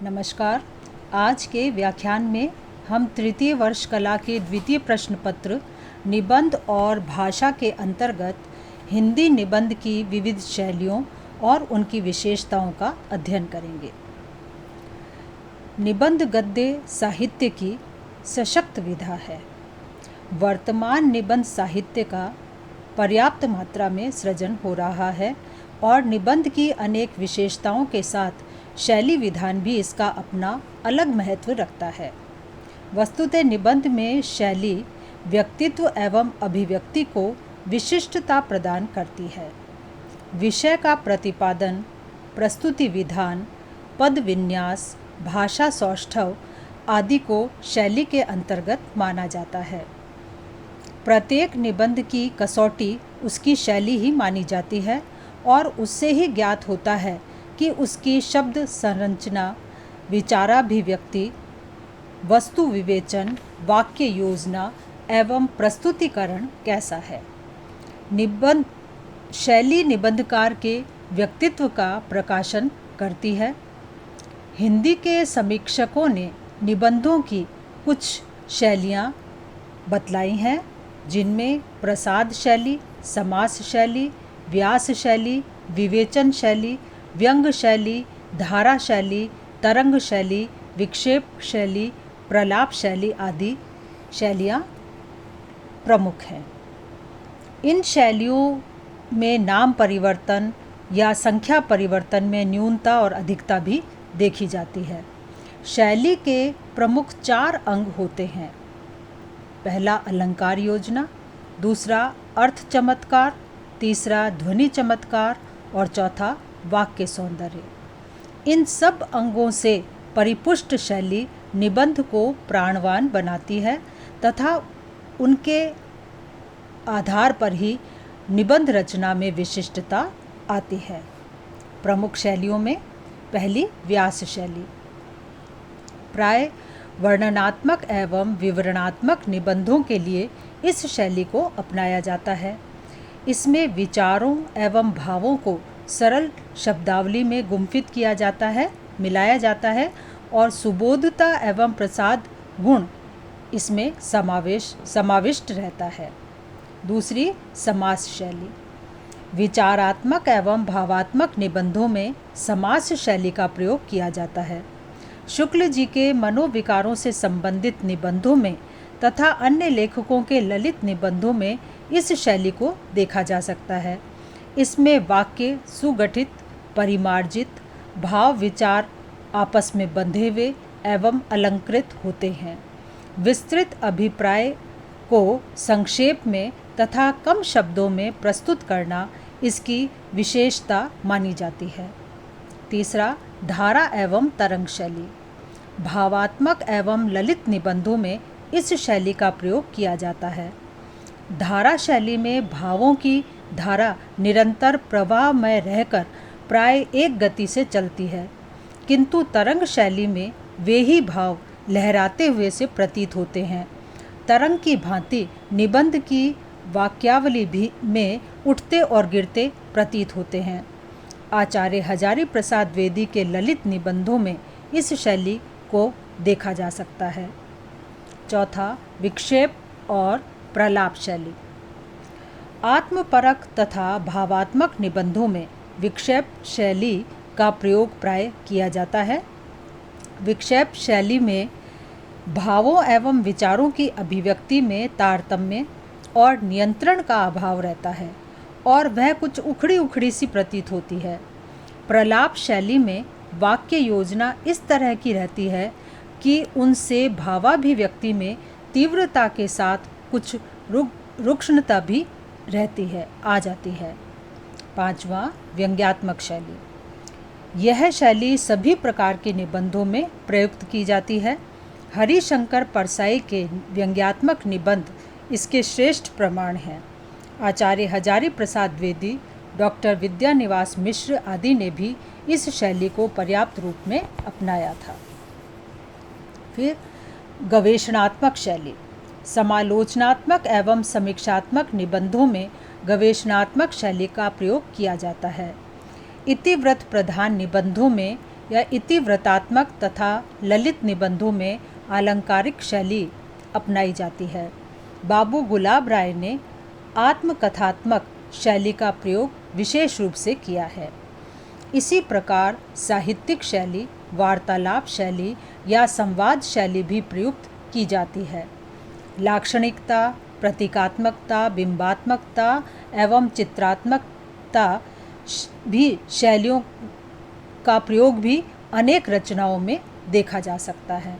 नमस्कार। आज के व्याख्यान में हम तृतीय वर्ष कला के द्वितीय प्रश्न पत्र निबंध और भाषा के अंतर्गत हिंदी निबंध की विविध शैलियों और उनकी विशेषताओं का अध्ययन करेंगे। निबंध गद्य साहित्य की सशक्त विधा है। वर्तमान निबंध साहित्य का पर्याप्त मात्रा में सृजन हो रहा है और निबंध की अनेक विशेषताओं के साथ शैली विधान भी इसका अपना अलग महत्व रखता है। वस्तुतः निबंध में शैली व्यक्तित्व एवं अभिव्यक्ति को विशिष्टता प्रदान करती है। विषय का प्रतिपादन, प्रस्तुति विधान, पद विन्यास, भाषा सौष्ठव आदि को शैली के अंतर्गत माना जाता है। प्रत्येक निबंध की कसौटी उसकी शैली ही मानी जाती है और उससे ही ज्ञात होता है कि उसकी शब्द संरचना, विचाराभिव्यक्ति, वस्तु विवेचन, वाक्य योजना एवं प्रस्तुतिकरण कैसा है। निबंध शैली निबंधकार के व्यक्तित्व का प्रकाशन करती है। हिंदी के समीक्षकों ने निबंधों की कुछ शैलियाँ बतलाई हैं, जिनमें प्रसाद शैली, समास शैली, व्यास शैली, विवेचन शैली, व्यंग शैली, धारा शैली, तरंग शैली, विक्षेप शैली, प्रलाप शैली आदि शैलियाँ प्रमुख हैं। इन शैलियों में नाम परिवर्तन या संख्या परिवर्तन में न्यूनता और अधिकता भी देखी जाती है। शैली के प्रमुख 4 अंग होते हैं। पहला अलंकार योजना, दूसरा अर्थ चमत्कार, तीसरा ध्वनि चमत्कार और चौथा वाक्य सौंदर्य। इन सब अंगों से परिपुष्ट शैली निबंध को प्राणवान बनाती है तथा उनके आधार पर ही निबंध रचना में विशिष्टता आती है। प्रमुख शैलियों में पहली व्यास शैली। प्राय वर्णनात्मक एवं विवरणात्मक निबंधों के लिए इस शैली को अपनाया जाता है। इसमें विचारों एवं भावों को सरल शब्दावली में गुम्फित किया जाता है, मिलाया जाता है और सुबोधता एवं प्रसाद गुण इसमें समाविष्ट रहता है। दूसरी समास शैली। विचारात्मक एवं भावात्मक निबंधों में समास शैली का प्रयोग किया जाता है। शुक्ल जी के मनोविकारों से संबंधित निबंधों में तथा अन्य लेखकों के ललित निबंधों में इस शैली को देखा जा सकता है। इसमें वाक्य सुगठित, परिमार्जित, भाव विचार आपस में बंधे हुए एवं अलंकृत होते हैं। विस्तृत अभिप्राय को संक्षेप में तथा कम शब्दों में प्रस्तुत करना इसकी विशेषता मानी जाती है। तीसरा धारा एवं तरंग शैली। भावात्मक एवं ललित निबंधों में इस शैली का प्रयोग किया जाता है। धारा शैली में भावों की धारा निरंतर प्रवाह में रहकर प्राय एक गति से चलती है, किंतु तरंग शैली में वे ही भाव लहराते हुए से प्रतीत होते हैं। तरंग की भांति निबंध की वाक्यावली भी में उठते और गिरते प्रतीत होते हैं। आचार्य हजारी प्रसाद द्विवेदी के ललित निबंधों में इस शैली को देखा जा सकता है। चौथा विक्षेप और प्रलाप शैली। आत्मपरक तथा भावात्मक निबंधों में विक्षेप शैली का प्रयोग प्राय किया जाता है। विक्षेप शैली में भावों एवं विचारों की अभिव्यक्ति में तारतम्य और नियंत्रण का अभाव रहता है और वह कुछ उखड़ी उखड़ी सी प्रतीत होती है। प्रलाप शैली में वाक्य योजना इस तरह की रहती है कि उनसे भावाभिव्यक्ति में तीव्रता के साथ कुछ रुक्षणता भी रहती है, आ जाती है। पांचवा व्यंग्यात्मक शैली। यह शैली सभी प्रकार के निबंधों में प्रयुक्त की जाती है। हरिशंकर परसाई के व्यंग्यात्मक निबंध इसके श्रेष्ठ प्रमाण हैं। आचार्य हजारी प्रसाद द्विवेदी, डॉक्टर विद्यानिवास मिश्र आदि ने भी इस शैली को पर्याप्त रूप में अपनाया था। फिर गवेषणात्मक शैली। समालोचनात्मक एवं समीक्षात्मक निबंधों में गवेषणात्मक शैली का प्रयोग किया जाता है। इतिवृत्त प्रधान निबंधों में या इतिवृत्तात्मक तथा ललित निबंधों में आलंकारिक शैली अपनाई जाती है। बाबू गुलाब राय ने आत्मकथात्मक शैली का प्रयोग विशेष रूप से किया है। इसी प्रकार साहित्यिक शैली, वार्तालाप शैली या संवाद शैली भी प्रयुक्त की जाती है। लाक्षणिकता, प्रतीकात्मकता, बिंबात्मकता एवं चित्रात्मकता भी शैलियों का प्रयोग भी अनेक रचनाओं में देखा जा सकता है।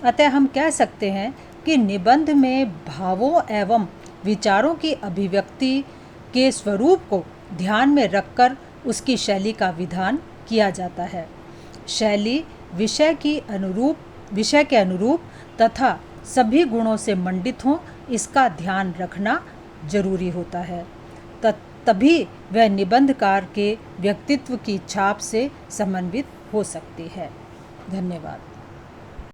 अतः हम कह सकते हैं कि निबंध में भावों एवं विचारों की अभिव्यक्ति के स्वरूप को ध्यान में रखकर उसकी शैली का विधान किया जाता है। शैली विषय के अनुरूप तथा सभी गुणों से मंडित हो, इसका ध्यान रखना जरूरी होता है। तभी वह निबंधकार के व्यक्तित्व की छाप से समन्वित हो सकती है। धन्यवाद।